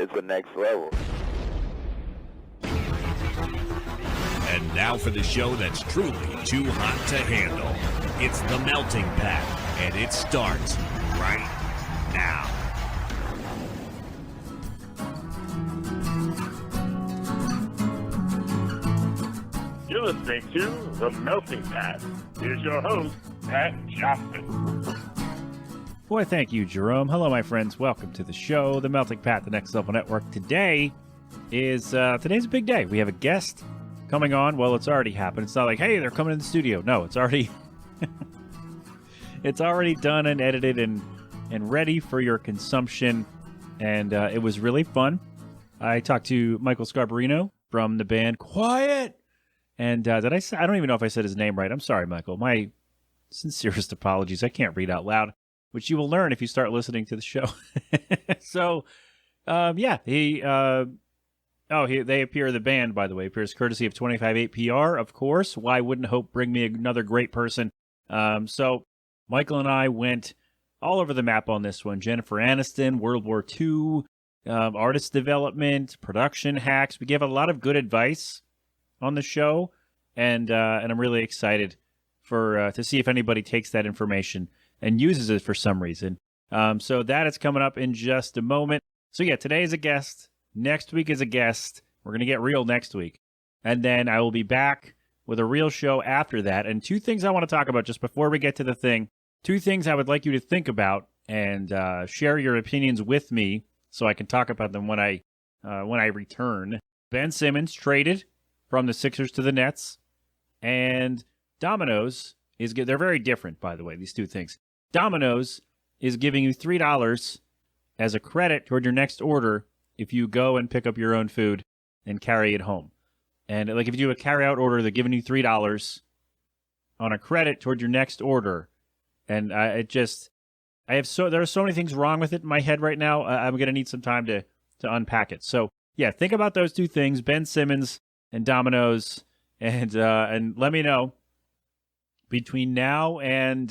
it's the next level. And now for the show that's truly too hot to handle. It's The Melting Pat, and it starts right now. You're listening to The Melting Pat. Here's your host, Pat Johnson. Boy, thank you, Jerome. Hello, my friends. Welcome to the show, The Melting Pat, the Next Level Network. Today's a big day. We have a guest coming on. Well, it's already happened. It's not like, hey, they're coming in the studio. No, it's already it's already done and edited and ready for your consumption. And it was really fun. I talked to Michael Scarberino from the band Quiet. And I don't even know if I said his name right. I'm sorry, Michael. My sincerest apologies. I can't read out loud, which you will learn if you start listening to the show. So, they appear, the band, by the way, appears courtesy of 25-8 PR, of course. Why wouldn't Hope bring me another great person? So Michael and I went all over the map on this one. Jennifer Aniston, World War II, artist development, production hacks. We gave a lot of good advice on the show, and I'm really excited to see if anybody takes that information and uses it for some reason. So that is coming up in just a moment. So yeah, today is a guest. Next week is a guest. We're going to get real next week. And then I will be back with a real show after that. And two things I want to talk about just before we get to the thing. Two things I would like you to think about and share your opinions with me so I can talk about them when I return. Ben Simmons traded from the Sixers to the Nets. And Domino's is good. They're very different, by the way, these two things. Domino's is giving you $3 as a credit toward your next order if you go and pick up your own food and carry it home. And like if you do a carry-out order, they're giving you $3 on a credit toward your next order. And there are so many things wrong with it in my head right now. I'm going to need some time to unpack it. So yeah, think about those two things, Ben Simmons and Domino's, and let me know between now and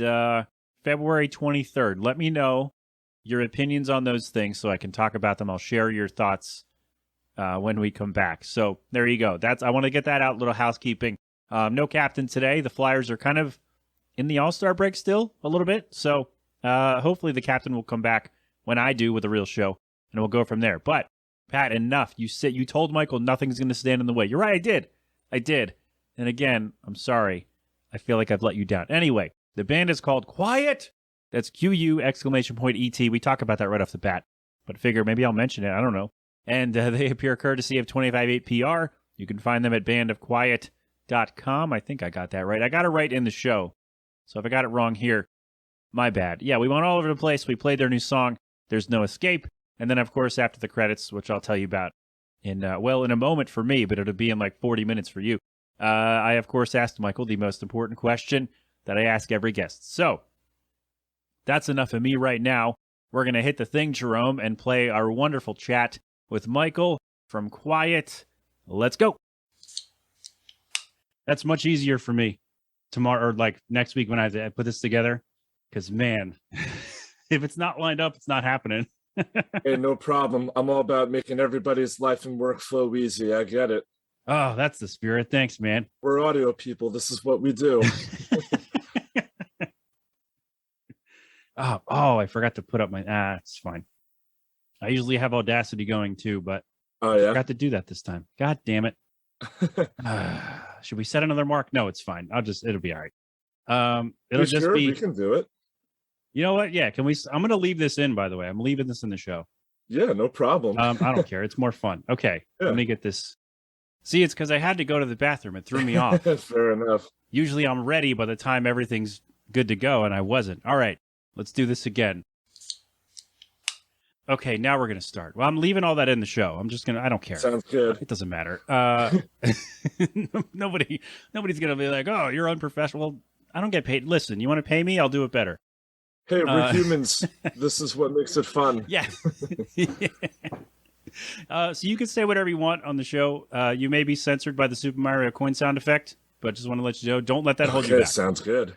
February 23rd. Let me know your opinions on those things so I can talk about them. I'll share your thoughts when we come back. So there you go. I want to get that out, little housekeeping. No captain today. The Flyers are kind of in the All-Star break still a little bit. So hopefully the captain will come back when I do with a real show, and we'll go from there. But Pat, enough. You told Michael nothing's going to stand in the way. You're right. I did. And again, I'm sorry. I feel like I've let you down. Anyway, the band is called Quiet. That's QU!ET. We talk about that right off the bat, but figure maybe I'll mention it. I don't know. And they appear courtesy of 25-8 PR. You can find them at bandofquiet.com. I think I got that right. I got it right in the show. So if I got it wrong here, my bad. Yeah, we went all over the place. We played their new song, There's No Escape. And then, of course, after the credits, which I'll tell you about in a moment for me, but it'll be in like 40 minutes for you. I, of course, asked Michael the most important question that I ask every guest. So that's enough of me right now. We're going to hit the thing, Jerome, and play our wonderful chat with Michael from Quiet. Let's go. That's much easier for me tomorrow or like next week when I put this together. Because, man, if it's not lined up, it's not happening. Hey, no problem. I'm all about making everybody's life and work flow easy. I get it. Oh, that's the spirit. Thanks, man. We're audio people. This is what we do. Oh, I forgot to put up my... it's fine. I usually have Audacity going too, but Oh, I yeah? forgot to do that this time. God damn it. Should we set another mark? No, it's fine. It'll be all right. It'll just sure? be... We can do it. You know what? Yeah, I'm going to leave this in, by the way. I'm leaving this in the show. Yeah, no problem. I don't care. It's more fun. Okay, Yeah. Let me get this. See, it's because I had to go to the bathroom. It threw me off. Fair enough. Usually I'm ready by the time everything's good to go, and I wasn't. All right, let's do this again. Okay, now we're going to start. Well, I'm leaving all that in the show. I don't care. Sounds good. It doesn't matter. Nobody's going to be like, oh, you're unprofessional. I don't get paid. Listen, you want to pay me? I'll do it better. Hey, we're humans. This is what makes it fun. Yeah. So you can say whatever you want on the show. You may be censored by the Super Mario coin sound effect, but just want to let you know, don't let that hold you back. Sounds good.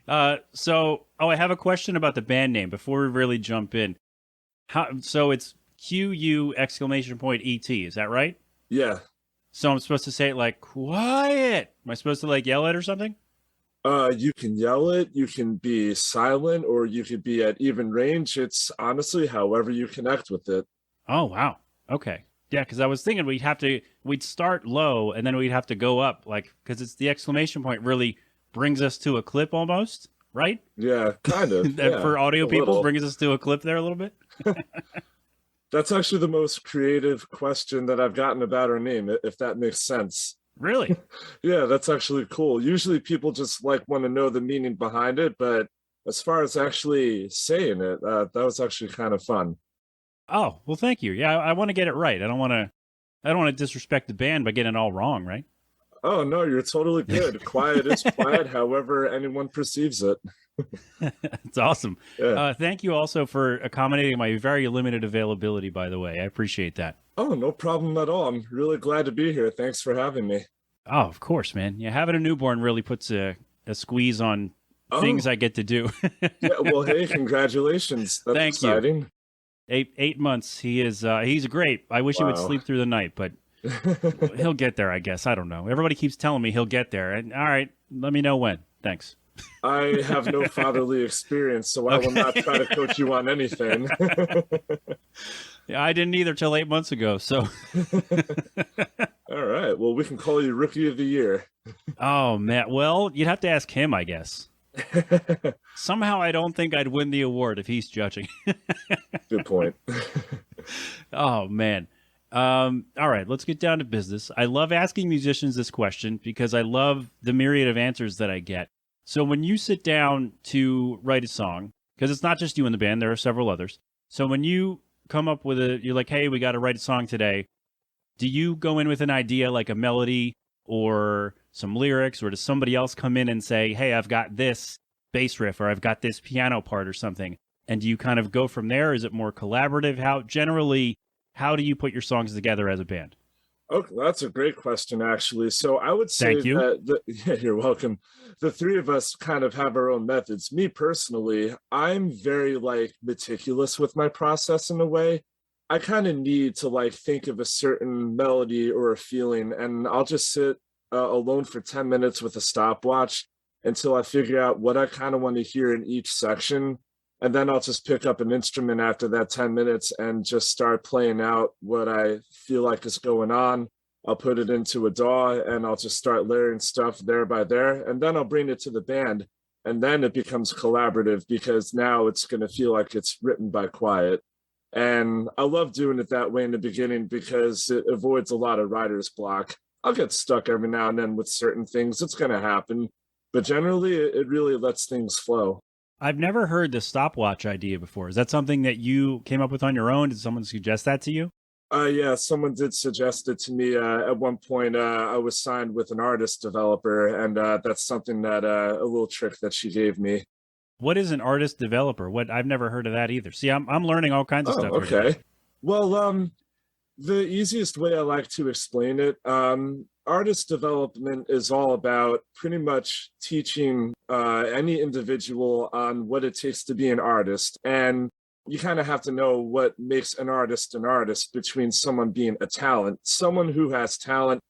I have a question about the band name before we really jump in. So it's QU exclamation point ET. Is that right? Yeah. So I'm supposed to say it like quiet. Am I supposed to like yell it or something? You can yell it, you can be silent, or you could be at even range. It's honestly however you connect with it. Oh wow. Okay. Yeah, because I was thinking we'd start low and then we'd have to go up, like because it's the exclamation point really brings us to a clip almost, right? Yeah, kind of. That Yeah, for audio a people little. brings us to a clip there a little bit. That's actually the most creative question that I've gotten about our name, if that makes sense. Really? Yeah, that's actually cool. Usually people just like want to know the meaning behind it, but as far as actually saying it, that was actually kind of fun. Oh well, thank you. Yeah, I want to get it right. I don't want to disrespect the band by getting it all wrong, right? Oh no, you're totally good. Quiet is quiet, however anyone perceives it. It's awesome. Yeah. Thank you also for accommodating my very limited availability. By the way, I appreciate that. Oh, no problem at all. I'm really glad to be here. Thanks for having me. Oh, of course, man. Yeah, having a newborn really puts a squeeze on things I get to do. Yeah, well, hey, congratulations. That's Thank you. exciting. 8 months. He's great. I wish he would Wow. sleep through the night, but he'll get there, I guess. I don't know. Everybody keeps telling me he'll get there. And all right, let me know when. Thanks. I have no fatherly experience, so I will not try to coach you on anything. Yeah, I didn't either till 8 months ago. So, All right. Well, we can call you Rookie of the Year. oh man. Well, you'd have to ask him, I guess. Somehow, I don't think I'd win the award if he's judging. Good point. Oh man. All right, let's get down to business. I love asking musicians this question because I love the myriad of answers that I get. So when you sit down to write a song, because it's not just you in the band, there are several others. So when you come up with you're like, hey, we got to write a song today. Do you go in with an idea like a melody or some lyrics, or does somebody else come in and say, hey, I've got this bass riff or I've got this piano part or something? And do you kind of go from there? Is it more collaborative? How do you put your songs together as a band? Okay, that's a great question, actually. So I would say Thank you. that yeah, you're welcome. The three of us kind of have our own methods. Me personally, I'm very like meticulous with my process in a way. I kind of need to like think of a certain melody or a feeling, and I'll just sit alone for 10 minutes with a stopwatch until I figure out what I kind of want to hear in each section. And then I'll just pick up an instrument after that 10 minutes and just start playing out what I feel like is going on. I'll put it into a DAW and I'll just start layering stuff there by there. And then I'll bring it to the band. And then it becomes collaborative because now it's going to feel like it's written by Quiet. And I love doing it that way in the beginning because it avoids a lot of writer's block. I'll get stuck every now and then with certain things. It's going to happen. But generally, it really lets things flow. I've never heard the stopwatch idea before. Is that something that you came up with on your own? Did someone suggest that to you? Yeah, someone did suggest it to me. At one point, I was signed with an artist developer, and that's something that a little trick that she gave me. What is an artist developer? What I've never heard of that either. See, I'm learning all kinds of Oh, stuff. here. okay. Well, the easiest way I like to explain it, artist development is all about pretty much teaching any individual on what it takes to be an artist. And you kind of have to know what makes an artist between someone being a talent. Someone who has talent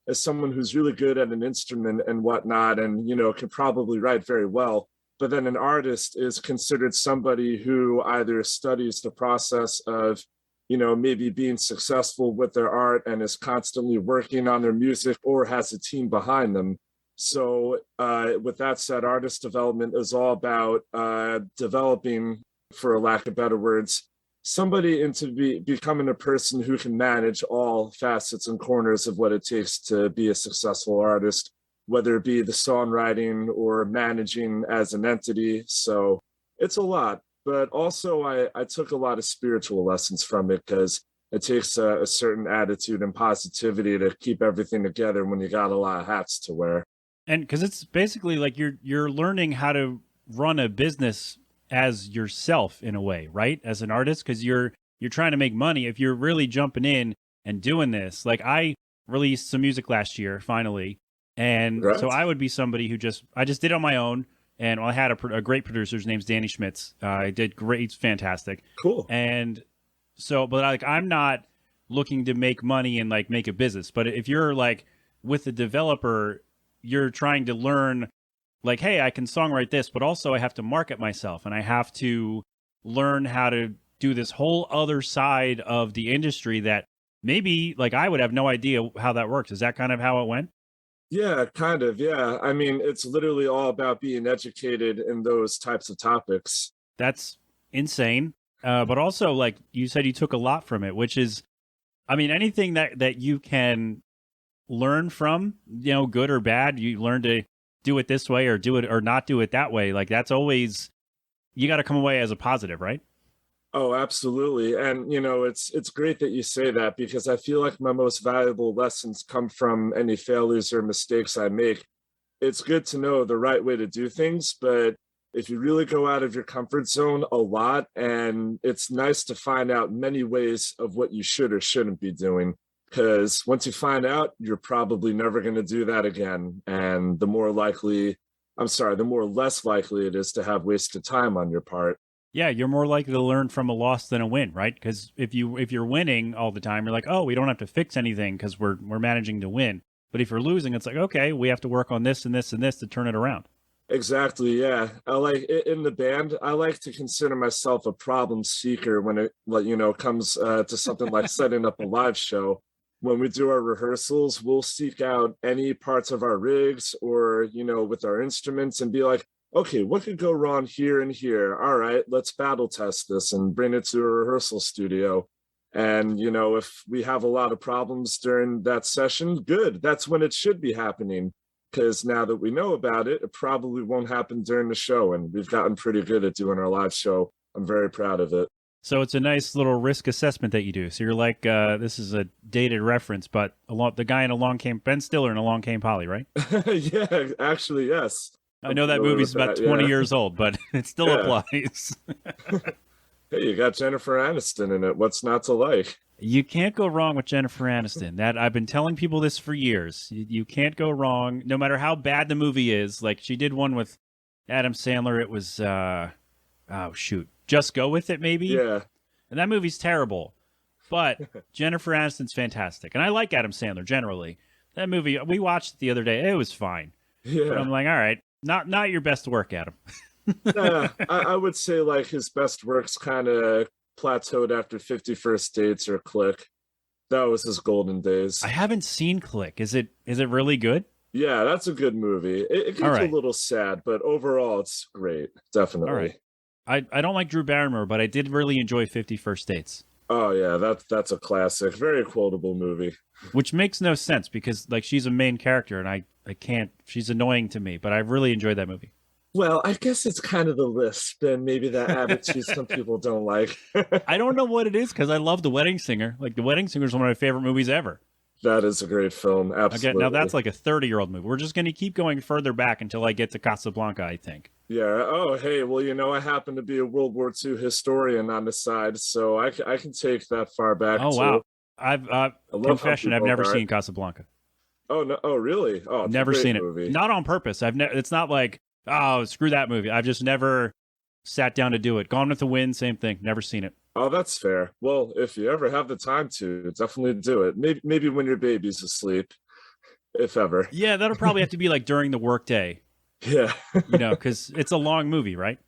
is someone who's really good at an instrument and whatnot, and, you know, can probably write very well. But then an artist is considered somebody who either studies the process of, you know, maybe being successful with their art and is constantly working on their music or has a team behind them. So with that said, artist development is all about developing, for lack of better words, somebody into becoming a person who can manage all facets and corners of what it takes to be a successful artist, whether it be the songwriting or managing as an entity. So it's a lot. But also, I took a lot of spiritual lessons from it because it takes a certain attitude and positivity to keep everything together when you got a lot of hats to wear. And because it's basically like you're learning how to run a business as yourself in a way, right? As an artist, because you're trying to make money. If you're really jumping in and doing this, like I released some music last year, finally, and Right. so I would be somebody who I just did it on my own. And I had a great producer. His name's Danny Schmitz. He did great. He's fantastic. Cool. And So, but like, I'm not looking to make money and like make a business. But if you're like with the developer, you're trying to learn like, hey, I can songwrite this, but also I have to market myself and I have to learn how to do this whole other side of the industry that maybe like I would have no idea how that works. Is that kind of how it went? Yeah, kind of. Yeah. I mean, it's literally all about being educated in those types of topics. That's insane. But also, like you said, you took a lot from it, which is, I mean, anything that you can learn from, you know, good or bad, you learn to do it this way or do it or not do it that way. Like that's always, you got to come away as a positive, right? Oh, absolutely. And it's great that you say that because I feel like my most valuable lessons come from any failures or mistakes I make. It's good to know the right way to do things, but if you really go out of your comfort zone a lot, and it's nice to find out many ways of what you should or shouldn't be doing, because once you find out, you're probably never going to do that again. And the more less likely it is to have wasted time on your part. Yeah, you're more likely to learn from a loss than a win, right? Because if you're winning all the time, you're like, oh, we don't have to fix anything because we're managing to win. But if you're losing, it's like, okay, we have to work on this and this and this to turn it around. Exactly. Yeah. In the band, I like to consider myself a problem seeker when it comes to something like setting up a live show. When we do our rehearsals, we'll seek out any parts of our rigs or, with our instruments and be like, okay, what could go wrong here and here? All right, let's battle test this and bring it to a rehearsal studio. And, if we have a lot of problems during that session, good. That's when it should be happening. Because now that we know about it, it probably won't happen during the show. And we've gotten pretty good at doing our live show. I'm very proud of it. So it's a nice little risk assessment that you do. So you're like, this is a dated reference, but the guy in Along Came Ben Stiller in Along Came Polly, right? Yeah, actually, yes. I know that movie's about 20 years old, but it still applies. Hey, you got Jennifer Aniston in it. What's not to like? You can't go wrong with Jennifer Aniston. That I've been telling people this for years. You can't go wrong, no matter how bad the movie is. Like she did one with Adam Sandler. It was, Just Go With It, maybe? Yeah. And that movie's terrible. But Jennifer Aniston's fantastic. And I like Adam Sandler generally. That movie, we watched it the other day. It was fine. Yeah. But I'm like, all right, not your best work, Adam. Yeah, I would say like his best works kind of plateaued after 50 First Dates or Click. That was his golden days. I haven't seen Click. Is it really good? Yeah, that's a good movie. It gets a little sad, but overall it's great. Definitely. All right. I don't like Drew Barrymore, but I did really enjoy 50 First Dates. Oh yeah, that's a classic. Very quotable movie. Which makes no sense because like she's a main character and I can't, she's annoying to me, but I really enjoyed that movie. Well, I guess it's kind of the lisp and maybe that attitude some people don't like. I don't know what it is because I love The Wedding Singer. Like The Wedding Singer is one of my favorite movies ever. That is a great film. Absolutely. Again, now that's like a 30-year-old movie. We're just going to keep going further back until I get to Casablanca, I think. Yeah. Oh, hey. Well, I happen to be a World War II historian on the side, so I can take that far back. Oh, wow. I've confession. I've never seen Casablanca. Oh no! Oh really? Oh, it's never seen it. Movie. Not on purpose. It's not like, oh, screw that movie. I've just never sat down to do it. Gone with the Wind, same thing. Never seen it. Oh, that's fair. Well, if you ever have the time to, definitely do it. Maybe when your baby's asleep, if ever. Yeah, that'll probably have to be like during the workday. Yeah. Because it's a long movie, right?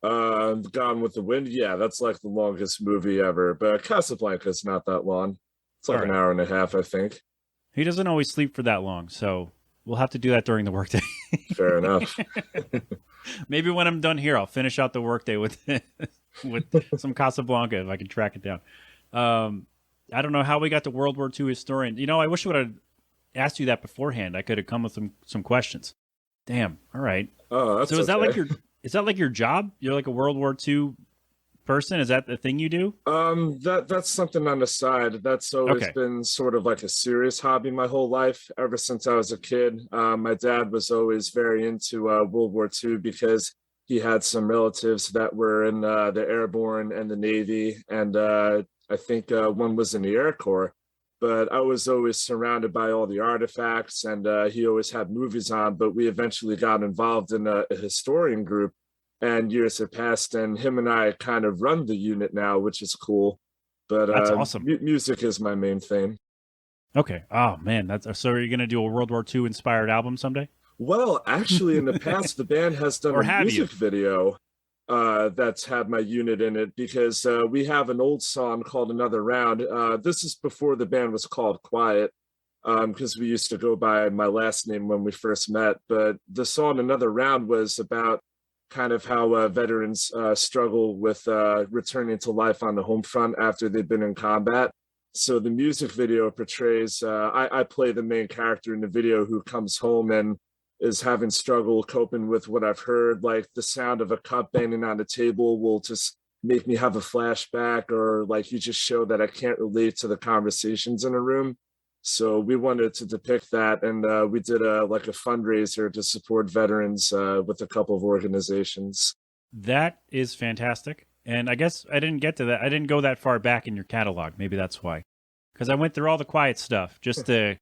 Gone with the Wind. Yeah, that's like the longest movie ever. But Casablanca's not that long. It's like an hour and a half, I think. He doesn't always sleep for that long, so we'll have to do that during the workday. Fair enough. Maybe when I'm done here, I'll finish out the workday with some Casablanca if I can track it down. I don't know how we got to World War II historian. I wish I would have asked you that beforehand. I could have come with some questions. Damn. All right. Oh, that's so is okay. Is that like your job? You're like a World War II person? Is that the thing you do? That's something on the side. That's always been sort of like a serious hobby my whole life, ever since I was a kid. My dad was always very into World War II because he had some relatives that were in the Airborne and the Navy, and I think one was in the Air Corps. But I was always surrounded by all the artifacts, and he always had movies on. But we eventually got involved in a historian group, and years have passed, and him and I kind of run the unit now, which is cool. But That's awesome. Music is my main thing. Okay. Oh man, that's so. Are you gonna do a World War II inspired album someday? Well, actually, in the past, the band has done Or a have you? music video that's had my unit in it because we have an old song called Another Round. This is before the band was called Quiet because we used to go by my last name when we first met. But the song Another Round was about kind of how veterans struggle with returning to life on the home front after they've been in combat. So the music video portrays, I play the main character in the video who comes home and is having struggle coping with what I've heard. Like the sound of a cup banging on the table will just make me have a flashback, or like you just show that I can't relate to the conversations in a room. So we wanted to depict that, and we did a fundraiser to support veterans with a couple of organizations. That is fantastic. And I guess I didn't get to that. I didn't go that far back in your catalog. Maybe that's why. Because I went through all the Quiet stuff just to.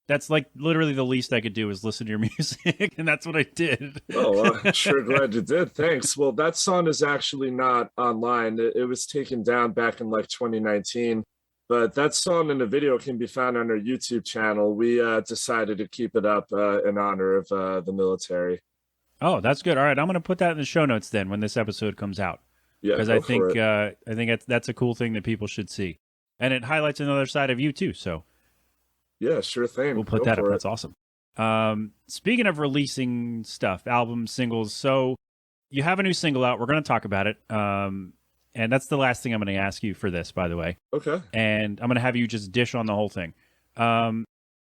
That's like literally the least I could do is listen to your music, and that's what I did. Oh, I'm sure glad you did. Thanks. Well, that song is actually not online. It was taken down back in like 2019. But that song and the video can be found on our YouTube channel. We decided to keep it up in honor of the military. Oh, that's good. All right, I'm going to put that in the show notes then when this episode comes out. Yeah, because I think that's a cool thing that people should see, and it highlights another side of you too. So yeah, sure thing. We'll put that up. That's awesome. Speaking of releasing stuff, albums, singles, so you have a new single out. We're going to talk about it. And that's the last thing I'm going to ask you for this, by the way. Okay. And I'm going to have you just dish on the whole thing. Do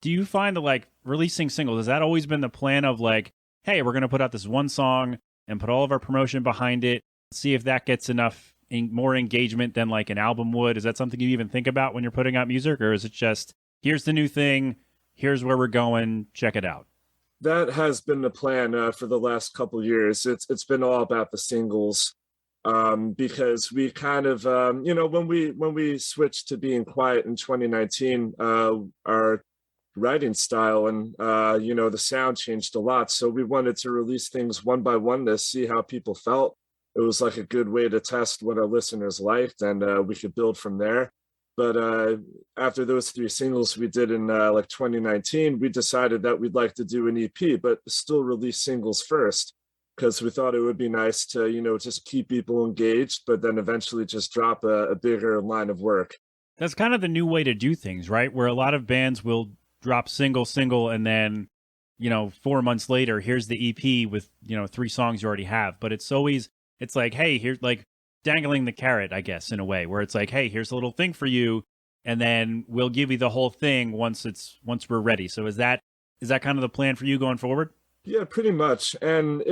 you find that like releasing singles, has that always been the plan of like, hey, we're going to put out this one song and put all of our promotion behind it, see if that gets enough more engagement than like an album would? Is that something you even think about when you're putting out music? Or is it just, here's the new thing, here's where we're going, check it out? That has been the plan for the last couple of years. It's been all about the singles. Because we kind of, when we switched to being Quiet in 2019, our writing style and, the sound changed a lot. So we wanted to release things one by one to see how people felt. It was like a good way to test what our listeners liked, and we could build from there. But after those 3 singles we did in 2019, we decided that we'd like to do an EP, but still release singles first, because we thought it would be nice to, just keep people engaged, but then eventually just drop a bigger line of work. That's kind of the new way to do things, right? Where a lot of bands will drop single, and then, 4 months later, here's the EP with, 3 songs you already have. But it's like, hey, here's like dangling the carrot, I guess, in a way, where it's like, hey, here's a little thing for you, and then we'll give you the whole thing once we're ready. So is that kind of the plan for you going forward? Yeah, pretty much. And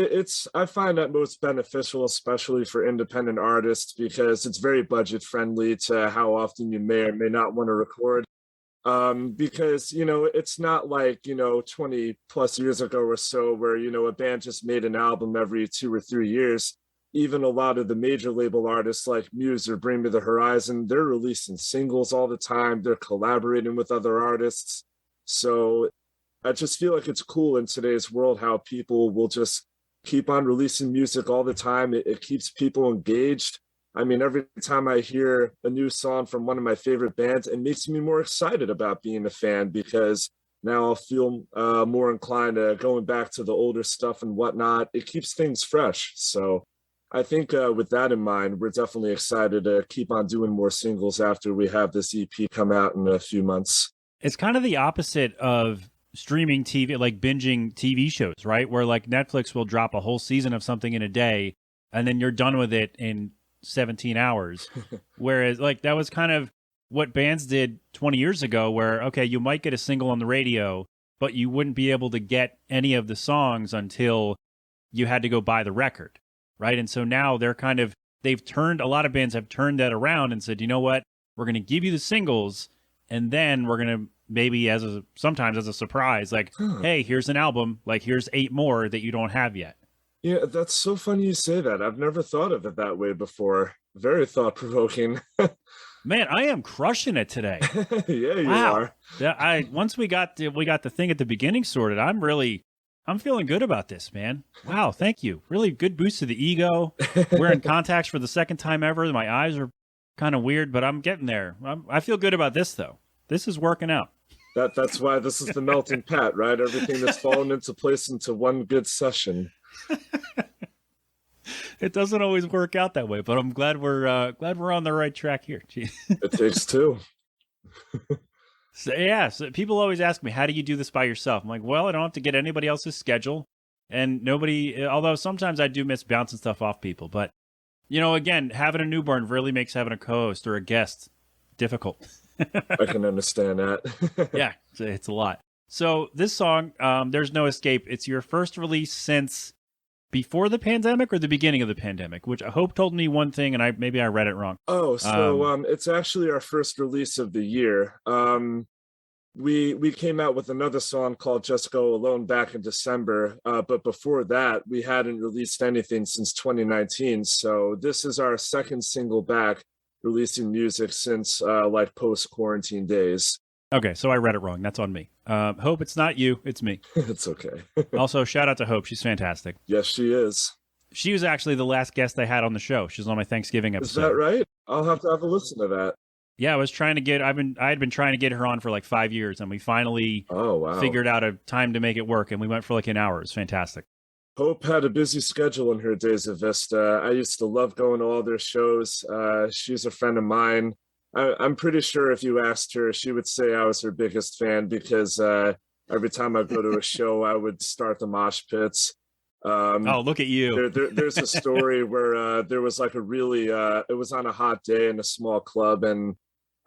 I find that most beneficial, especially for independent artists, because it's very budget friendly to how often you may or may not want to record. Because, it's not like, 20 plus years ago or so where, a band just made an album every 2 or 3 years. Even a lot of the major label artists like Muse or Bring Me the Horizon, they're releasing singles all the time. They're collaborating with other artists. So I just feel like it's cool in today's world how people will just keep on releasing music all the time. It keeps people engaged. I mean, every time I hear a new song from one of my favorite bands, it makes me more excited about being a fan, because now I'll feel more inclined to going back to the older stuff and whatnot. It keeps things fresh. So I think with that in mind, we're definitely excited to keep on doing more singles after we have this EP come out in a few months. It's kind of the opposite of streaming TV, like binging TV shows, right? Where like Netflix will drop a whole season of something in a day and then you're done with it in 17 hours. Whereas like that was kind of what bands did 20 years ago, where, okay, you might get a single on the radio, but you wouldn't be able to get any of the songs until you had to go buy the record, right? And so now a lot of bands have turned that around and said, you know what, we're going to give you the singles, and then we're going to maybe sometimes as a surprise, like, hey, here's an album, like here's 8 more that you don't have yet. Yeah, that's so funny you say that. I've never thought of it that way before. Very thought-provoking. Man, I am crushing it today. Yeah, you wow. are. Once we got the thing at the beginning sorted, I'm feeling good about this, man. Wow, thank you. Really good boost to the ego. Wearing contacts for the second time ever. My eyes are Kind of weird, but I'm getting there. I feel good about this, though. This is working out. That's why this is the melting pot, right? Everything that's fallen into place into one good session. It doesn't always work out that way, but I'm glad we're on the right track here. It takes two. So people always ask me, how do you do this by yourself? I'm like, well, I don't have to get anybody else's schedule, and nobody, although sometimes I do miss bouncing stuff off people, but again, having a newborn really makes having a co-host or a guest difficult. I can understand that. Yeah, it's a lot. So this song, There's No Escape, it's your first release since before the pandemic or the beginning of the pandemic, which Hope told me one thing and maybe I read it wrong. Oh, so it's actually our first release of the year. We came out with another song called Just Go Alone back in December, but before that, we hadn't released anything since 2019. So this is our second single back releasing music since like post-quarantine days. Okay, so I read it wrong. That's on me. Hope, it's not you, it's me. It's okay. Also, shout out to Hope. She's fantastic. Yes, she is. She was actually the last guest I had on the show. She's on my Thanksgiving episode. Is that right? I'll have to have a listen to that. Yeah, I had been trying to get her on for like 5 years, and we finally figured out a time to make it work, and we went for like an hour. It was fantastic. Hope had a busy schedule in her days at Vista. I used to love going to all their shows. She's a friend of mine. I'm pretty sure if you asked her, she would say I was her biggest fan because every time I go to a show, I would start the mosh pits. Oh, look at you. There's a story where there was like it was on a hot day in a small club, and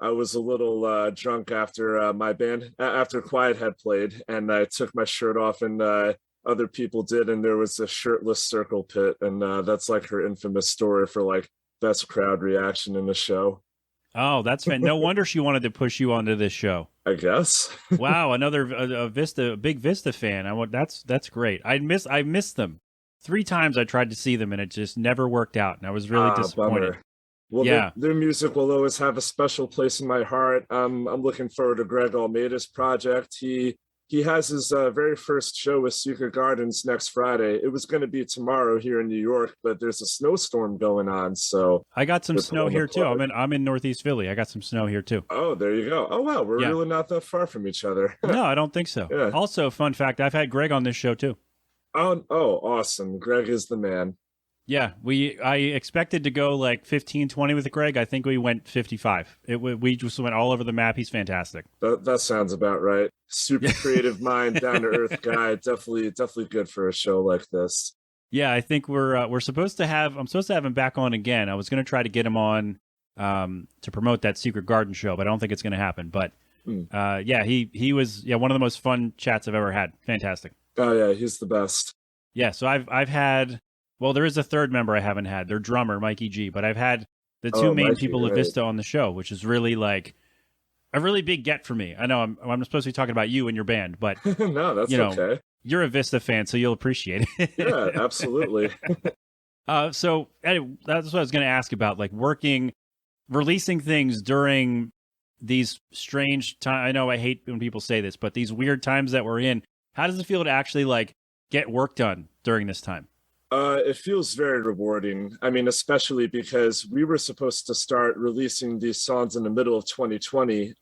I was a little drunk after my band, after Quiet had played, and I took my shirt off and other people did, and there was a shirtless circle pit, and that's like her infamous story for like best crowd reaction in the show. Oh, that's no wonder she wanted to push you onto this show. I guess. Wow, another a big Vista fan. That's great. I missed them. 3 times I tried to see them and it just never worked out, and I was really disappointed. Bummer. Well, yeah, their music will always have a special place in my heart. I'm looking forward to Greg Almeida's project. He has his very first show with Secret Gardens next Friday. It was going to be tomorrow here in New York, but there's a snowstorm going on. So I got some snow here too. I'm in Northeast Philly. I got some snow here too. Oh, there you go. Oh wow, we're really not that far from each other. No, I don't think so. Yeah. Also, fun fact: I've had Greg on this show too. Oh, awesome! Greg is the man. Yeah, I expected to go like 15, 20 with Greg. I think we went 55. We just went all over the map. He's fantastic. That sounds about right. Super creative mind, down to earth guy. Definitely good for a show like this. Yeah, I think I'm supposed to have him back on again. I was going to try to get him on to promote that Secret Garden show, but I don't think it's going to happen. But he was one of the most fun chats I've ever had. Fantastic. Oh yeah, he's the best. Yeah, so I've had. Well, there is a third member I haven't had, their drummer, Mikey G, but I've had the two main people of Vista on the show, which is really like a really big get for me. I know I'm supposed to be talking about you and your band, but no, that's okay. You're a Vista fan, so you'll appreciate it. Yeah, absolutely. So anyway, that's what I was going to ask about, like releasing things during these strange times. I know I hate when people say this, but these weird times that we're in, how does it feel to actually like get work done during this time? It feels very rewarding. I mean, especially because we were supposed to start releasing these songs in the middle of 2020.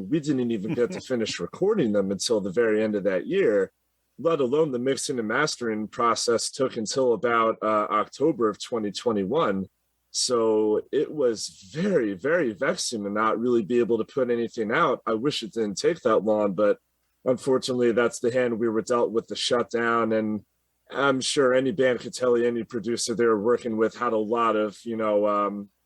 We didn't even get to finish recording them until the very end of that year, let alone the mixing and mastering process took until about October of 2021. So it was very, very vexing to not really be able to put anything out. I wish it didn't take that long, but unfortunately, that's the hand we were dealt with the shutdown. And I'm sure any band could tell you, any producer they were working with had a lot of,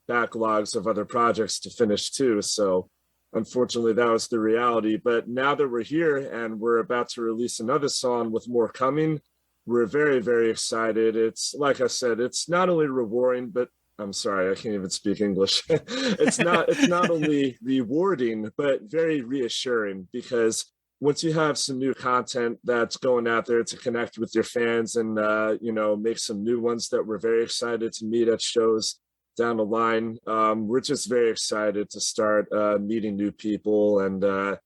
backlogs of other projects to finish too. So unfortunately, that was the reality. But now that we're here and we're about to release another song with more coming, we're very, very excited. It's like I said, it's not only rewarding, but I'm sorry, I can't even speak English. It's not only rewarding, but very reassuring, because once you have some new content that's going out there to connect with your fans and, make some new ones that we're very excited to meet at shows down the line, we're just very excited to start meeting new people and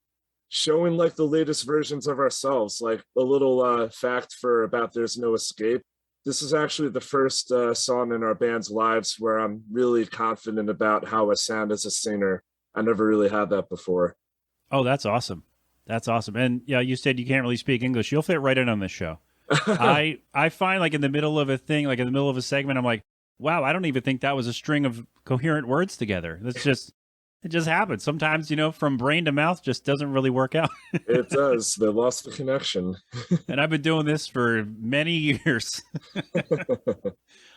showing like the latest versions of ourselves. Like a little fact about There's No Escape. this is actually the first song in our band's lives where I'm really confident about how I sound as a singer. I never really had that before. Oh, that's awesome. That's awesome. And yeah, you said you can't really speak English. You'll fit right in on this show. I find like in the middle of a thing, like in the middle of a segment, I'm like, wow, I don't even think that was a string of coherent words together. That's just, it just happens. Sometimes, from brain to mouth just doesn't really work out. It does. They lost the connection. And I've been doing this for many years.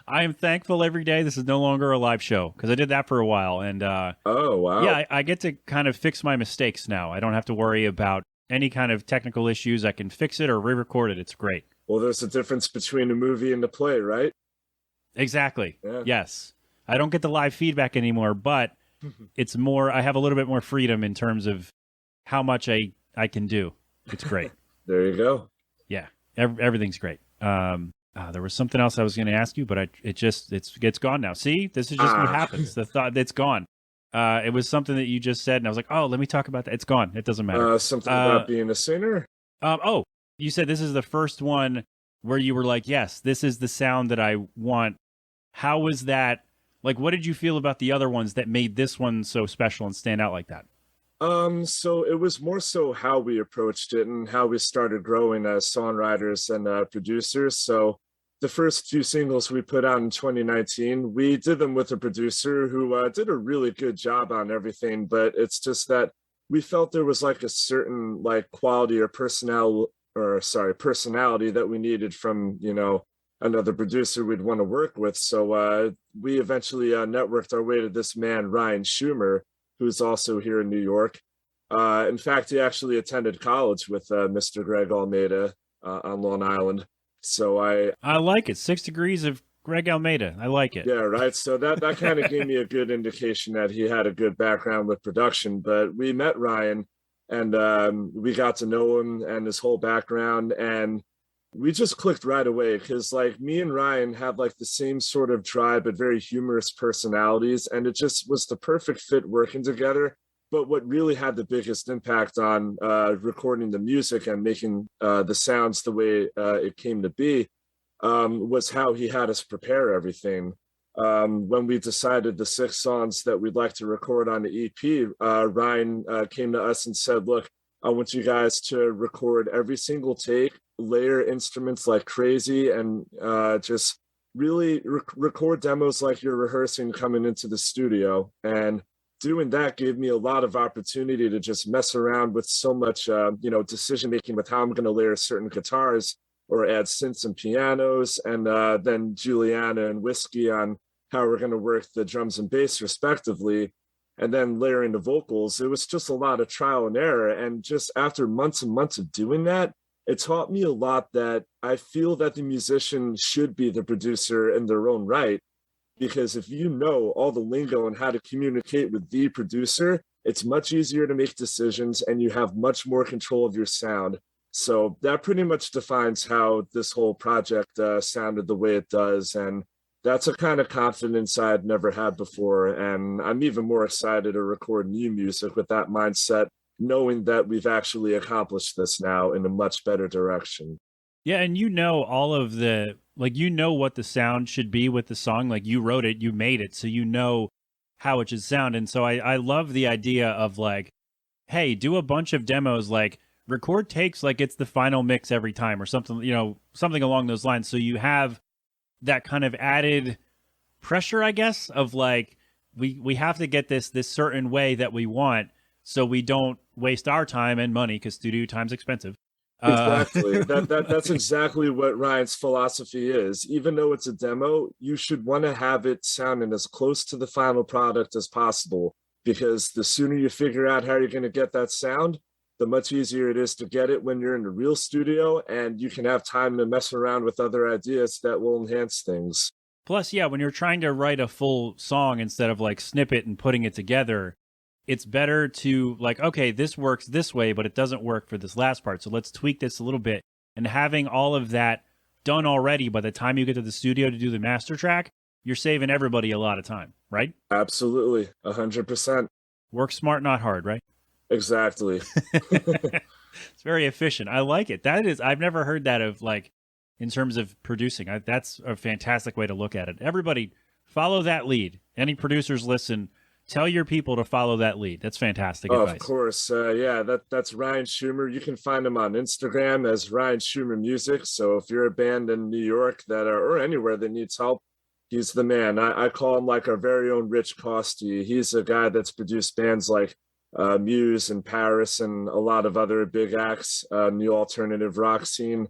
I am thankful every day this is no longer a live show because I did that for a while. And Oh, wow. yeah, I get to kind of fix my mistakes now. I don't have to worry about any kind of technical issues. I can fix it or re-record it. It's great. Well, there's a difference between a movie and a play, right? Exactly. Yeah. Yes. I don't get the live feedback anymore, but it's more, I have a little bit more freedom in terms of how much I can do. It's great. There you go. Yeah. Everything's great. There was something else I was going to ask you, but it's gone now. See, this is just what happens. The thought, it's gone. It was something that you just said, and I was like, oh, let me talk about that. It's gone. It doesn't matter. Something about being a singer? Oh, you said this is the first one where you were like, yes, this is the sound that I want. How was that? Like, what did you feel about the other ones that made this one so special and stand out like that? So it was more so how we approached it and how we started growing as songwriters and producers. So the first few singles we put out in 2019, we did them with a producer who did a really good job on everything, but it's just that we felt there was like a certain like quality or personality that we needed from, another producer we'd want to work with. So we eventually networked our way to this man, Ryan Schumer, who's also here in New York. In fact, he actually attended college with Mr. Greg Almeida on Long Island. So I like it. 6 Degrees of Greg Almeida. I like it. Yeah, right. So that kind of gave me a good indication that he had a good background with production. But we met Ryan and we got to know him and his whole background. And we just clicked right away because like me and Ryan have like the same sort of dry but very humorous personalities, and it just was the perfect fit working together. But what really had the biggest impact on recording the music and making the sounds the way it came to be was how he had us prepare everything. When we decided the 6 songs that we'd like to record on the EP, Ryan came to us and said, look, I want you guys to record every single take, layer instruments like crazy, and just really record demos like you're rehearsing coming into the studio. And doing that gave me a lot of opportunity to just mess around with so much, decision making with how I'm going to layer certain guitars or add synths and pianos, and then Juliana and Whiskey on how we're going to work the drums and bass respectively. And then layering the vocals, it was just a lot of trial and error. And just after months and months of doing that, it taught me a lot that I feel that the musician should be the producer in their own right. Because if you know all the lingo and how to communicate with the producer, it's much easier to make decisions and you have much more control of your sound. So that pretty much defines how this whole project sounded the way it does. And that's a kind of confidence I'd never had before. And I'm even more excited to record new music with that mindset, knowing that we've actually accomplished this now in a much better direction. Yeah, and all of the, like, what the sound should be with the song. Like, you wrote it, you made it, so you know how it should sound. And so I love the idea of, like, hey, do a bunch of demos, like, record takes like it's the final mix every time or something, something along those lines. So you have that kind of added pressure, I guess, of like, we have to get this certain way that we want so we don't waste our time and money because studio time's expensive. Exactly. That's exactly what Ryan's philosophy is. Even though it's a demo, you should want to have it sounding as close to the final product as possible, because the sooner you figure out how you're going to get that sound, the much easier it is to get it when you're in the real studio, and you can have time to mess around with other ideas that will enhance things. Plus, yeah, when you're trying to write a full song instead of like snippet and putting it together, it's better to like, okay, this works this way, but it doesn't work for this last part. So let's tweak this a little bit. And having all of that done already by the time you get to the studio to do the master track, you're saving everybody a lot of time, right? Absolutely. 100%. Work smart, not hard, right? Exactly. It's very efficient. I like it. I've never heard that of like in terms of producing. That's a fantastic way to look at it. Everybody, follow that lead. Any producers listen, tell your people to follow that lead. That's fantastic advice. Of course. Yeah, that's Ryan Schumer. You can find him on Instagram as Ryan Schumer Music. So if you're a band in New York or anywhere that needs help, he's the man. I call him like our very own Rich Costey. He's a guy that's produced bands like Muse and Paris and a lot of other big acts, new alternative rock scene.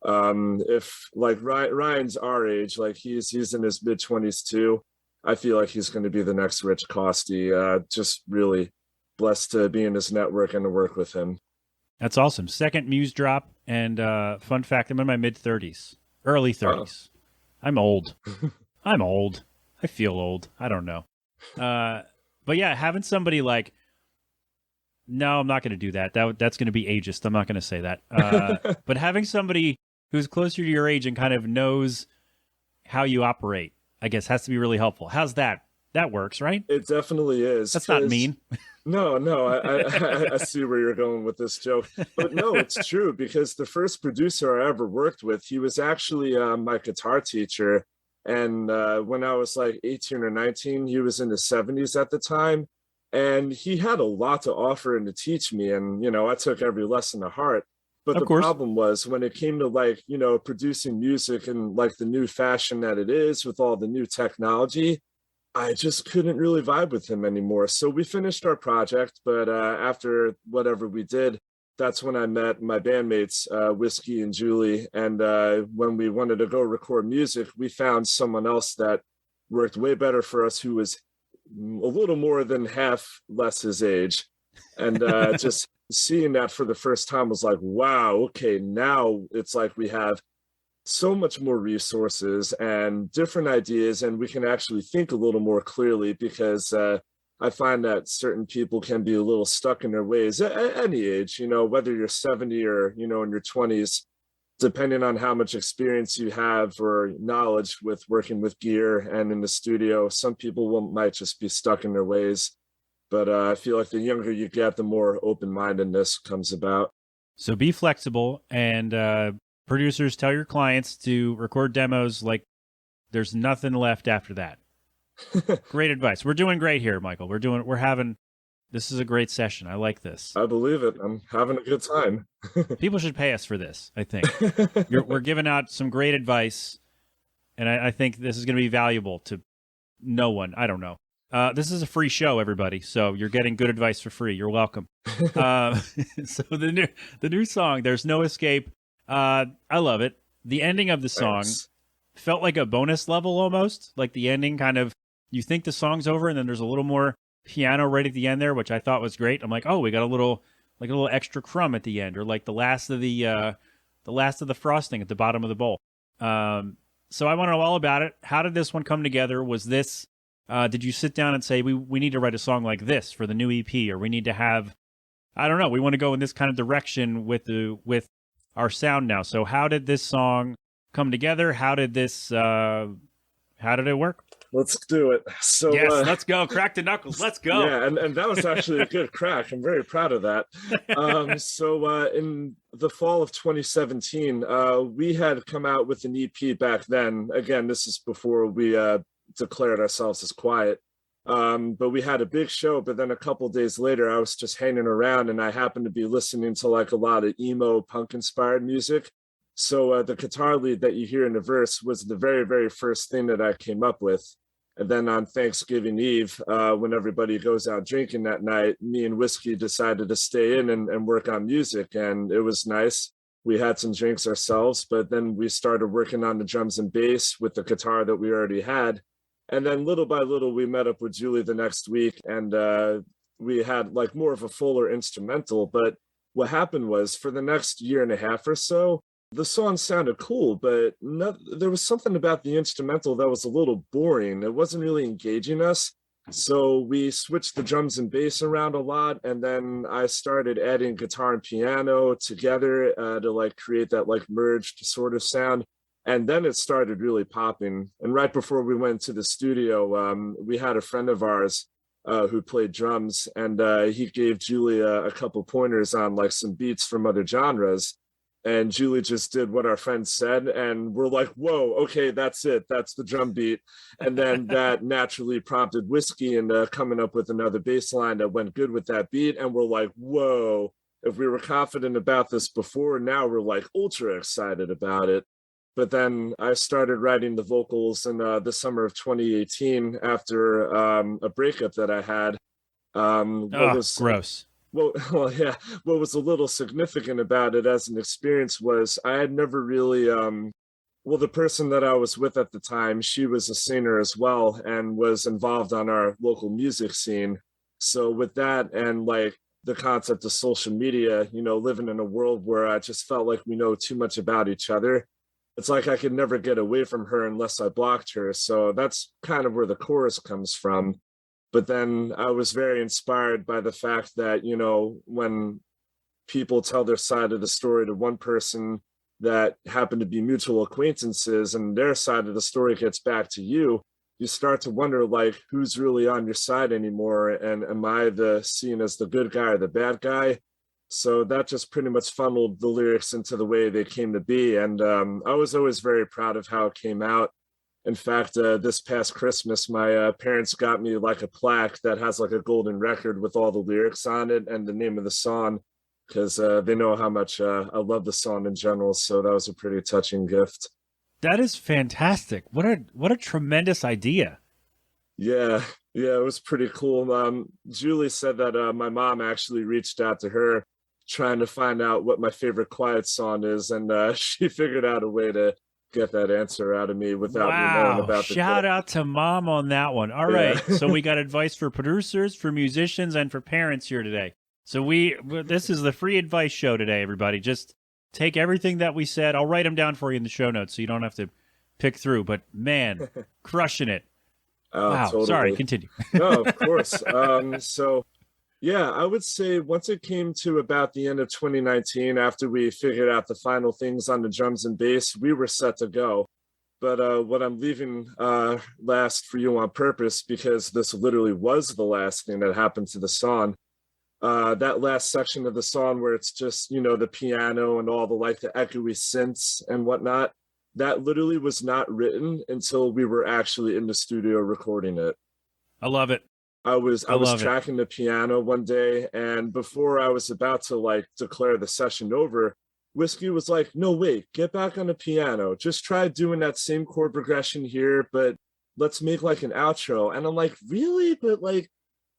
If like Ryan's our age, like he's in his mid-20s too, I feel like he's going to be the next Rich Costey. Just really blessed to be in his network and to work with him. That's awesome. Second Muse drop, and fun fact, I'm in my mid-30s, early 30s. I'm old. I'm old. I feel old. I don't know. But yeah, having somebody like, no, I'm not going to do that. That's going to be ageist. I'm not going to say that. But having somebody who's closer to your age and kind of knows how you operate, I guess, has to be really helpful. How's that? That works, right? It definitely is. That's not mean. No, I see where you're going with this joke. But no, it's true, because the first producer I ever worked with, he was actually my guitar teacher. And when I was like 18 or 19, he was in his 70s at the time. And he had a lot to offer and to teach me. And, you know, I took every lesson to heart. But the problem was when it came to like, you know, producing music and like the new fashion that it is with all the new technology, I just couldn't really vibe with him anymore. So we finished our project. But after whatever we did, that's when I met my bandmates, Whiskey and Julie. And when we wanted to go record music, we found someone else that worked way better for us, who was a little more than half less his age. And just seeing that for the first time was like, wow, okay, now it's like we have so much more resources and different ideas, and we can actually think a little more clearly, because I find that certain people can be a little stuck in their ways at any age, you know, whether you're 70 or, you know, in your 20s, depending on how much experience you have or knowledge with working with gear and in the studio. Some people might just be stuck in their ways. But I feel like the younger you get, the more open-mindedness comes about. So be flexible, and producers, tell your clients to record demos like there's nothing left after that. Great advice. We're doing great here, Michael. This is a great session. I like this. I believe it. I'm having a good time. People should pay us for this, I think. We're giving out some great advice, and I think this is going to be valuable to no one. I don't know. This is a free show, everybody, so you're getting good advice for free. You're welcome. So the new song, There's No Escape, I love it. The ending of the song felt like a bonus level almost, like the ending kind of, you think the song's over, and then there's a little more piano right at the end there, which I thought was great. I'm like, oh, we got a little extra crumb at the end, or like the last of the frosting at the bottom of the bowl. So I want to know all about it. How did this one come together? Was this did you sit down and say, we need to write a song like this for the new EP, or we need to have, I don't know, we want to go in this kind of direction with our sound now? So how did this song come together? How did it work? Let's do it. So yes, let's go. Crack the knuckles. Let's go. Yeah, and that was actually a good crack. I'm very proud of that. So in the fall of 2017, we had come out with an EP back then. Again, this is before we declared ourselves as Quiet. But we had a big show, but then a couple days later, I was just hanging around, and I happened to be listening to like a lot of emo punk inspired music. So the guitar lead that you hear in the verse was the very, very first thing that I came up with. And then on Thanksgiving Eve, when everybody goes out drinking that night, me and Whiskey decided to stay in and work on music. And it was nice. We had some drinks ourselves, but then we started working on the drums and bass with the guitar that we already had. And then little by little, we met up with Julie the next week, and we had like more of a fuller instrumental. But what happened was, for the next year and a half or so, the song sounded cool, but there was something about the instrumental that was a little boring. It wasn't really engaging us. So we switched the drums and bass around a lot. And then I started adding guitar and piano together to like create that like merged sort of sound. And then it started really popping. And right before we went to the studio, we had a friend of ours who played drums, and he gave Julia a couple pointers on like some beats from other genres. and Julie just did what our friend said, and we're like, whoa, okay, that's it, that's the drum beat. And then that naturally prompted Whiskey into coming up with another bass line that went good with that beat, and we're like, whoa, if we were confident about this before, now we're like ultra excited about it. But then I started writing the vocals in the summer of 2018 after a breakup that I had. Gross. Well, yeah. What was a little significant about it as an experience was I had never really, the person that I was with at the time, she was a singer as well and was involved on our local music scene. So with that and like the concept of social media, living in a world where I just felt like we know too much about each other, it's like I could never get away from her unless I blocked her. So that's kind of where the chorus comes from. But then I was very inspired by the fact that, when people tell their side of the story to one person that happen to be mutual acquaintances and their side of the story gets back to you, you start to wonder, like, who's really on your side anymore? And am I seen as the good guy or the bad guy? So that just pretty much funneled the lyrics into the way they came to be. And I was always very proud of how it came out. In fact, this past Christmas, my parents got me like a plaque that has like a golden record with all the lyrics on it and the name of the song, because they know how much I love the song in general. So that was a pretty touching gift. That is fantastic. What a tremendous idea. Yeah, it was pretty cool. Julie said that my mom actually reached out to her trying to find out what my favorite Quiet song is, and she figured out a way to get that answer out of me without me knowing about the shout out to mom on that one. All right. So we got advice for producers, for musicians, and for parents here today. So this is the free advice show today, everybody. Just take everything that we said. I'll write them down for you in the show notes so you don't have to pick through. But man, crushing it. Wow. Totally. Sorry, continue. No, of course. Yeah, I would say once it came to about the end of 2019, after we figured out the final things on the drums and bass, we were set to go. But what I'm leaving last for you on purpose, because this literally was the last thing that happened to the song, that last section of the song where it's just, the piano and all the echoey synths and whatnot, that literally was not written until we were actually in the studio recording it. I love it. I was tracking the piano one day, and before I was about to declare the session over, Whiskey was like, no, wait, get back on the piano. Just try doing that same chord progression here, but let's make an outro. And I'm like, really? But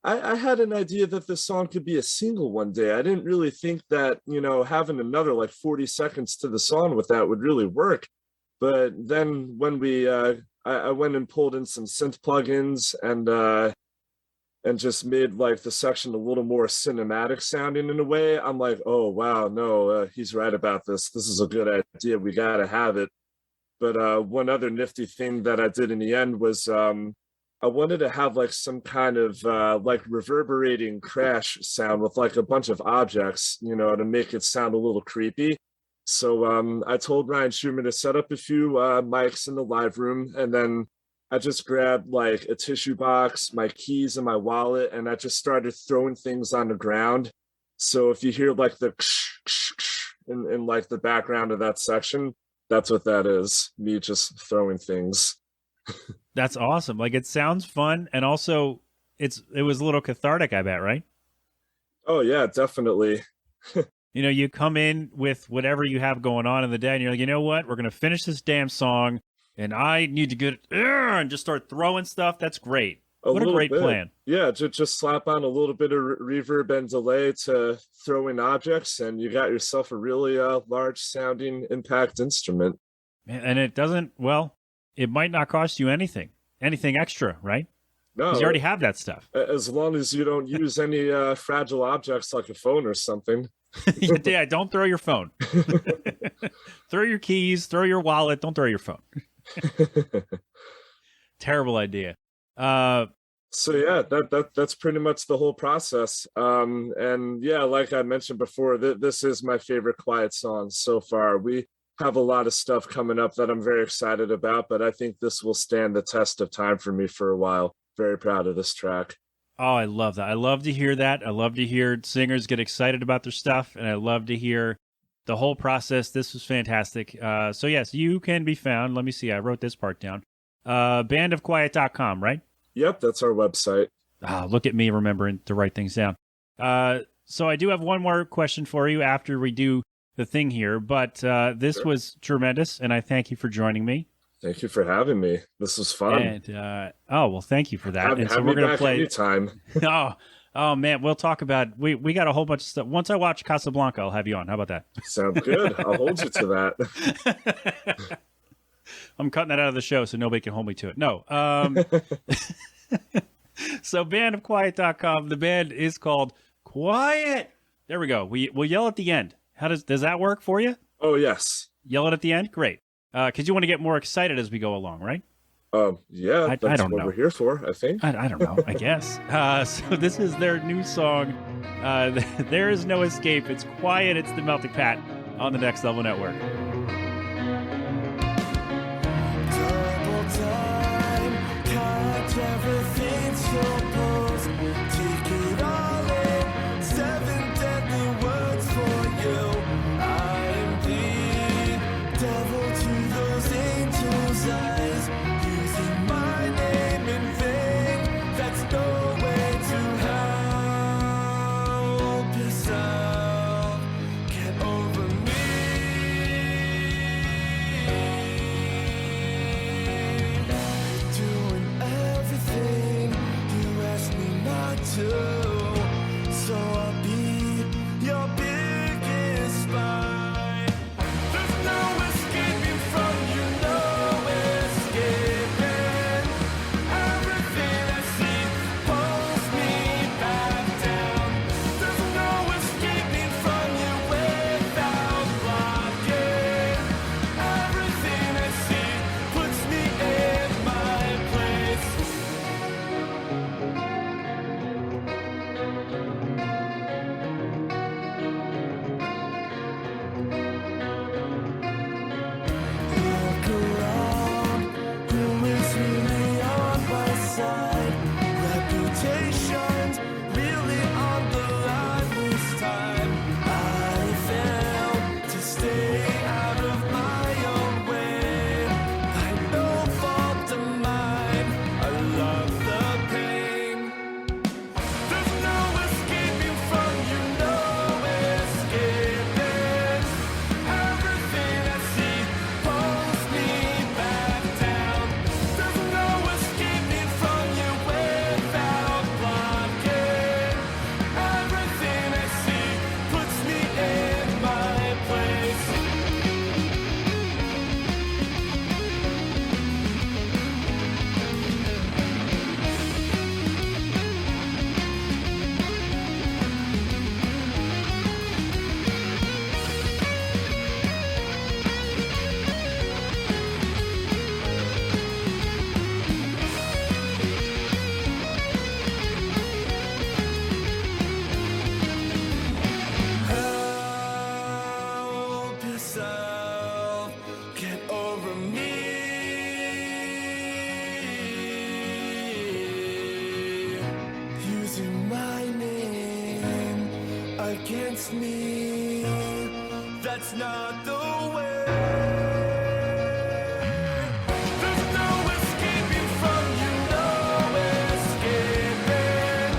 I had an idea that this song could be a single one day. I didn't really think that, having another 40 seconds to the song with that would really work. But then when I went and pulled in some synth plugins and just made the section a little more cinematic sounding in a way, I'm like, oh, wow, no, he's right about this. This is a good idea. We got to have it. But one other nifty thing that I did in the end was I wanted to have some kind of reverberating crash sound with a bunch of objects, to make it sound a little creepy. So I told Ryan Schumann to set up a few mics in the live room, and then I just grabbed a tissue box, my keys, and my wallet, and I just started throwing things on the ground. So if you hear the in the background of that section, that's what that is. Me just throwing things. That's awesome. It sounds fun, and also it was a little cathartic, I bet, right? Oh yeah, definitely. You come in with whatever you have going on in the day, and you're like, you know what? We're going to finish this damn song, and I need to get and just start throwing stuff. That's great. What a great plan. Yeah, just slap on a little bit of reverb and delay to throw in objects, and you got yourself a really large sounding impact instrument. And it doesn't, it might not cost you anything extra, right? No, because you already have that stuff. As long as you don't use any fragile objects like a phone or something. Yeah, don't throw your phone. Throw your keys, throw your wallet, don't throw your phone. Terrible idea. So yeah, that's pretty much the whole process. And yeah, like I mentioned before, this is my favorite Quiet song so far. We have a lot of stuff coming up that I'm very excited about, but I think this will stand the test of time for me for a while. Very proud of this track. Oh, I love that. I love to hear that. I love to hear singers get excited about their stuff, and I love to hear the whole process. This was fantastic. So yes, you can be found. Let me see. I wrote this part down. Bandofquiet.com, right? Yep, that's our website. Look at me remembering to write things down. So I do have one more question for you after we do the thing here, but this was tremendous, and I thank you for joining me. Thank you for having me. This was fun. And well, thank you for that. Have me back anytime. Oh man, we'll talk about we got a whole bunch of stuff. Once I watch Casablanca, I'll have you on. How about that? Sounds good. I'll hold you to that. I'm cutting that out of the show so nobody can hold me to it. No. So bandofquiet.com. The band is called Quiet. There we go. We'll yell at the end. How does that work for you? Oh yes. Yell it at the end? Great. Because you want to get more excited as we go along, right? Yeah, that's I don't what know. we're here for, I think. I don't know, I guess. So this is their new song. There is no escape. It's Quiet. It's the Melting Pat on the Next Level Network. Double time, catch everything so close. Take it all in. 7 deadly words for you. I'm the devil to those angels' eyes. Using my name in vain. That's no way to help yourself. Get over doing everything you asked me not to, so I'll be your biggest spy. There's no escaping from you, no escaping. Everything I see pulls me back down. There's no escaping from you without blocking. Everything I see puts me in my place. Look around, who is really on my side? Reputation's really on the line this time. I failed to stay out of my own way. By no fault of mine, I love the pain. There's no escaping from you, no escaping. Everything I see pulls me back down. There's no escaping from you without blocking. Everything I see puts me in my place. Help yourself, get over me. Using my name against me, that's not the way. There's no escaping from you, no escaping.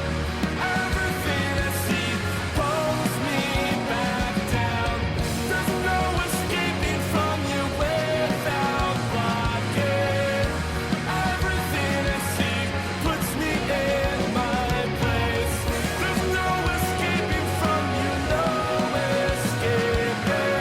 Everything I see pulls me back down. There's no escaping from you without blocking. Everything I see puts me in my place. There's no escaping from you, no escaping.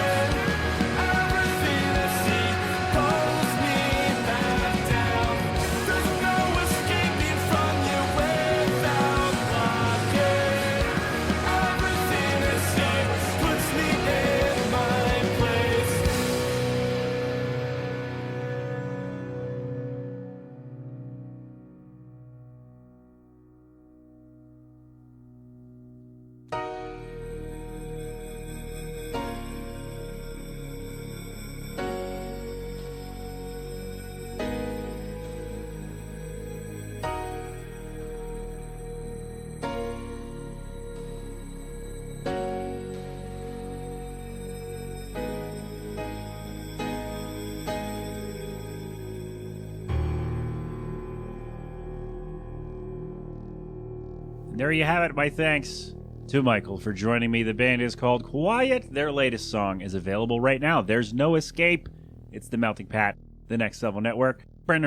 there you have it. My thanks to Michael for joining me. The band is called Quiet. Their latest song is available right now. There's no escape. It's The Melting Pat, the Next Level Network. Quick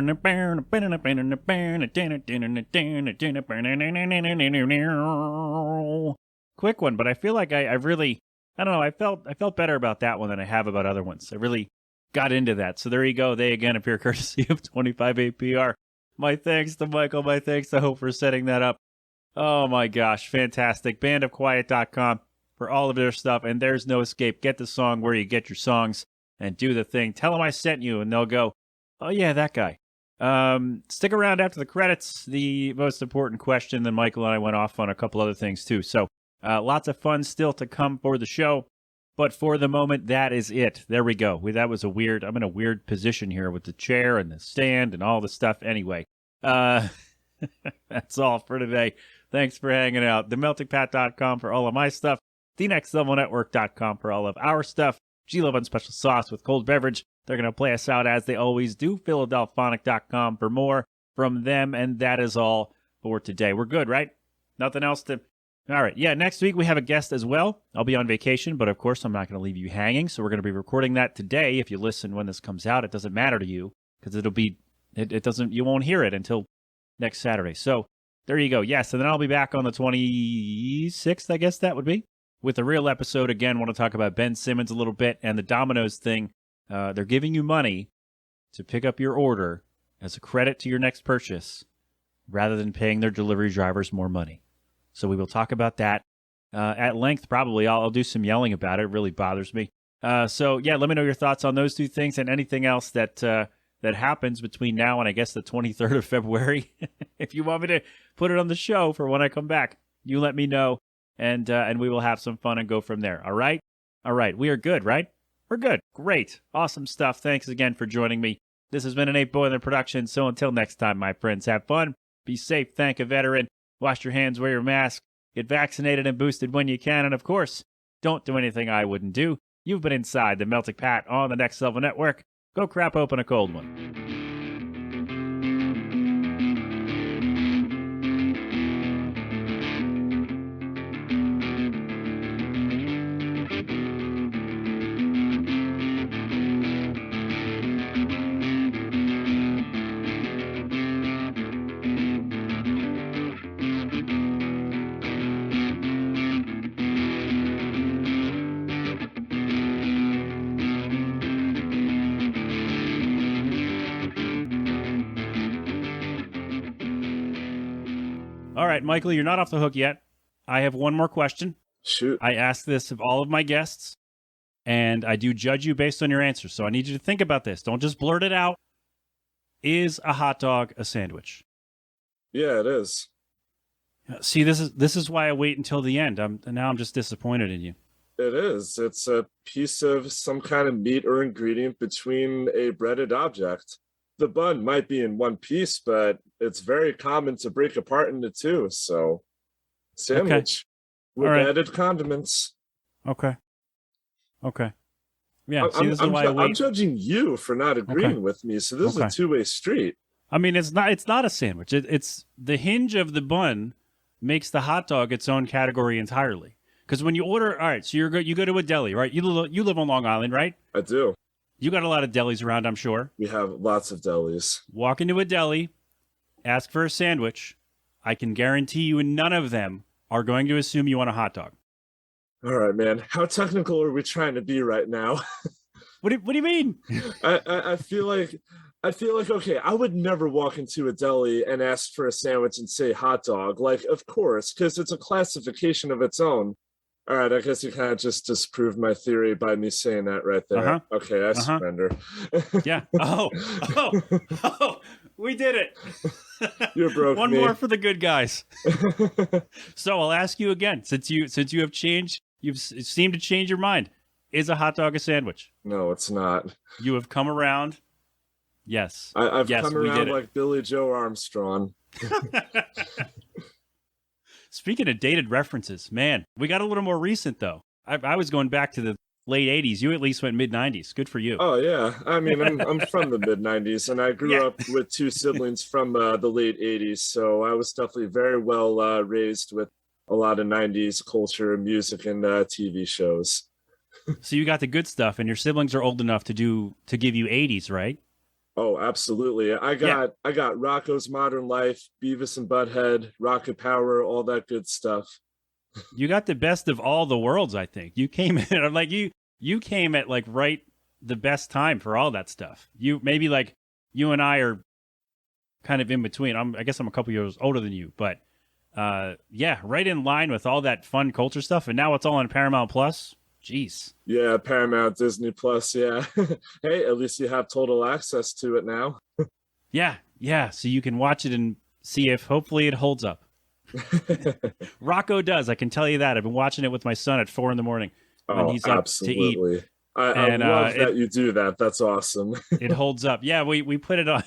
one, but I feel like I really, I don't know, I felt better about that one than I have about other ones. I really got into that. So there you go. They again appear courtesy of 25 APR. My thanks to Michael. My thanks to Hope for setting that up. Oh my gosh, fantastic. Bandofquiet.com for all of their stuff. And there's no escape. Get the song where you get your songs and do the thing. Tell them I sent you and they'll go, oh yeah, that guy. Stick around after the credits. The most important question. Then Michael and I went off on a couple other things too. So lots of fun still to come for the show. But for the moment, that is it. There we go. That was a weird, I'm in a weird position here with the chair and the stand and all the stuff. Anyway, that's all for today. Thanks for hanging out. TheMeltingPat.com for all of my stuff. TheNextLevelNetwork.com for all of our stuff. G-Love on Special Sauce with cold beverage. They're going to play us out as they always do. Philadelphonic.com for more from them. And that is all for today. We're good, right? Nothing else to... All right. Yeah, next week we have a guest as well. I'll be on vacation, but of course I'm not going to leave you hanging. So we're going to be recording that today. If you listen when this comes out, it doesn't matter to you because it'll be... It doesn't... You won't hear it until next Saturday. So there you go. Yes, and then I'll be back on the 26th, I guess that would be, with a real episode. Again, want to talk about Ben Simmons a little bit and the Domino's thing. They're giving you money to pick up your order as a credit to your next purchase rather than paying their delivery drivers more money. So we will talk about that at length, probably. I'll do some yelling about it. It really bothers me. So, yeah, let me know your thoughts on those two things and anything else that that happens between now and, I guess, the 23rd of February. If you want me to put it on the show for when I come back, you let me know, and we will have some fun and go from there. All right? All right. We are good, right? We're good. Great. Awesome stuff. Thanks again for joining me. This has been an 8-Boiler production, so until next time, my friends, have fun, be safe, thank a veteran, wash your hands, wear your mask, get vaccinated and boosted when you can, and of course, don't do anything I wouldn't do. You've been inside the Melting Pat on the Next Level Network. Go crap open a cold one. All right, Michael, you're not off the hook yet. I have one more question. Shoot. I ask this of all of my guests, and I do judge you based on your answers. So I need you to think about this. Don't just blurt it out. Is a hot dog a sandwich? Yeah, it is. See, this is why I wait until the end. Now I'm just disappointed in you. It is. It's a piece of some kind of meat or ingredient between a breaded object. The bun might be in one piece, but it's very common to break apart into two. So, sandwich with All right. added condiments. Okay. Yeah, see, this is why I I'm wait. judging you for not agreeing with me. So this is Okay. a two-way street. I mean, it's not a sandwich. It's the hinge of the bun makes the hot dog its own category entirely. Because when you order, all right, so you go to a deli, right? You live on Long Island, right? I do. You got a lot of delis around, I'm sure. We have lots of delis. Walk into a deli, ask for a sandwich. I can guarantee you none of them are going to assume you want a hot dog. All right, man. How technical are we trying to be right now? What do you mean? I feel like okay, I would never walk into a deli and ask for a sandwich and say hot dog. Like, of course, because it's a classification of its own. All right, I guess you kind of just disproved my theory by me saying that right there. Uh-huh. Okay, I surrender. Yeah. Oh, we did it. You broke One me. more for the good guys. So I'll ask you again, since you have changed, you've seemed to change your mind. Is a hot dog a sandwich? No, it's not. You have come around. Yes. I've Yes, come we did around it. like Billy Joe Armstrong. Speaking of dated references, man, we got a little more recent though. I was going back to the late 80s. You at least went mid 90s. Good for you. Oh yeah, I mean I'm from the mid '90s, and I grew Yeah. up with two siblings from the late '80s, so I was definitely very well raised with a lot of '90s culture, music, and TV shows. So you got the good stuff, and your siblings are old enough to give you 80s, right? Oh, absolutely. I got Rocco's Modern Life, Beavis and Butthead, Rocket Power, all that good stuff. You got the best of all the worlds, I think. You came in I'm like you came at like right the best time for all that stuff. You maybe like you and I are kind of in between. I guess I'm a couple years older than you, but yeah, right in line with all that fun culture stuff, and now it's all on Paramount Plus. Jeez. Yeah, Paramount, Disney Plus. Yeah. Hey, at least you have total access to it now. Yeah. So you can watch it and see if hopefully it holds up. Rocco does. I can tell you that. I've been watching it with my son at 4 a.m. when Oh, he's up absolutely. to eat. I And, love that you do that. That's awesome. It holds up. Yeah, we put it on.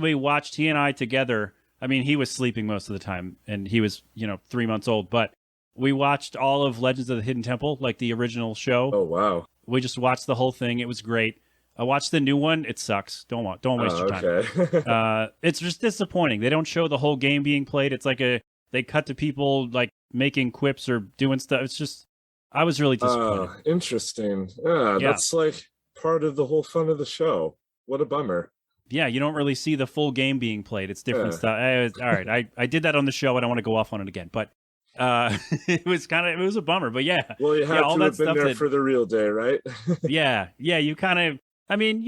We watched, he and I together. I mean, he was sleeping most of the time, and he was 3 months old. But we watched all of Legends of the Hidden Temple, like the original show. Oh wow. We just watched the whole thing. It was great. I watched the new one. It sucks. Don't waste your time. Okay. It's just disappointing. They don't show the whole game being played. It's like they cut to people like making quips or doing stuff. It's just, I was really disappointed. Interesting. Yeah, Yeah. that's like part of the whole fun of the show. What a bummer. Yeah, you don't really see the full game being played. It's different Yeah. stuff. All right, I did that on the show. I don't want to go off on it again, but it was a bummer. But yeah, Well, you had all to that have been stuff there that- for the real day, right? yeah. You kind of, I mean,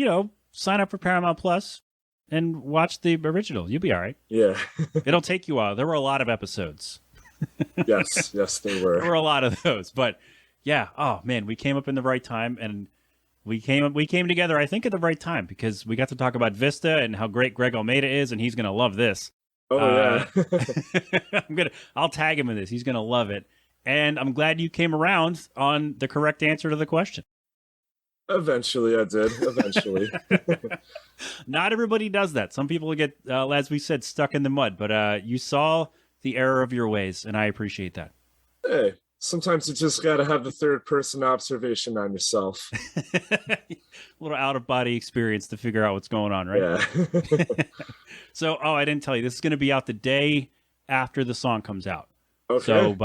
sign up for Paramount Plus and watch the original. You'll be all right. Yeah. It'll take you a while. There were a lot of episodes. Yes, they There were. were a lot of those, but yeah. Oh man, we came up in the right time, and we came together. I think at the right time because we got to talk about Vista and how great Greg Almeida is, and he's gonna love this. Oh yeah. I'll tag him in this. He's gonna love it, and I'm glad you came around on the correct answer to the question. Eventually I did. Eventually. Not everybody does that. Some people get, as we said, stuck in the mud. But you saw the error of your ways, and I appreciate that. Hey, sometimes you just gotta have the third person observation on yourself. A little out of body experience to figure out what's going on, right? Yeah. So, I didn't tell you. This is going to be out the day after the song comes out. Okay. So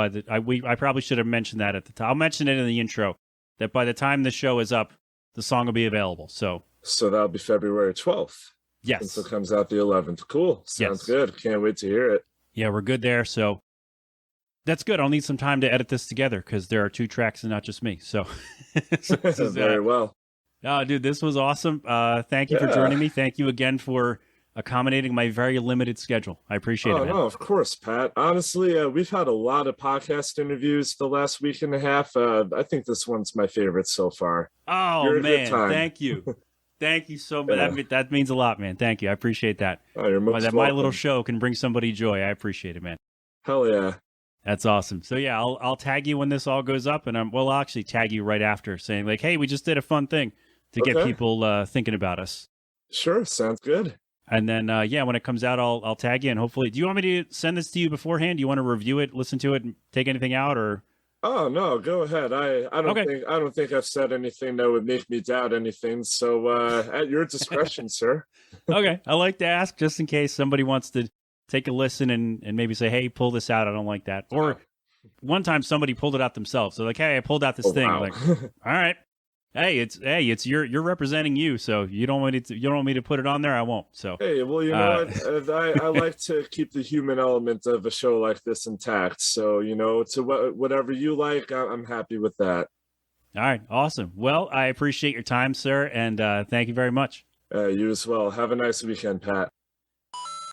I probably should have mentioned that at the time. I'll mention it in the intro that by the time the show is up, the song will be available. So That'll be February 12th. yes, Since it comes out the 11th. Cool. Sounds Yes. good. Can't wait to hear it. yeah, we're good there. So that's good. I'll need some time to edit this together because there are 2 tracks and not just me. So, so this is, Very well. oh, dude, this was awesome. Thank you for Yeah. joining me. Thank you again for accommodating my very limited schedule. I appreciate it, Oh man. no, of course, Pat. Honestly, we've had a lot of podcast interviews the last week and a half. I think this one's my favorite so far. Oh You're a good man, time. thank you. Thank you so much. Yeah. That means a lot, man. Thank you. I appreciate that. Oh, you're most That my little welcome. show can bring somebody joy. I appreciate it, man. Hell yeah. That's awesome. So yeah, I'll tag you when this all goes up, and I'll actually tag you right after, saying like, "Hey, we just did a fun thing to get Okay. people thinking about us." Sure, sounds good. And then yeah, when it comes out, I'll tag you, and hopefully, do you want me to send this to you beforehand? Do you want to review it, listen to it, and take anything out, or? Oh no, go ahead. I don't Okay. think I've said anything that would make me doubt anything. So at your discretion, sir. Okay, I like to ask just in case somebody wants to take a listen and maybe say, "Hey, pull this out. I don't like that." Or one time somebody pulled it out themselves. So like, "Hey, I pulled out this Oh, thing." wow. Like, all right, it's you're representing you. So you don't want me to put it on there. I won't. So Hey, well, you know what? I like to keep the human element of a show like this intact. So, whatever you like, I'm happy with that. all right, awesome. Well, I appreciate your time, sir, and thank you very much. You as well. Have a nice weekend, Pat.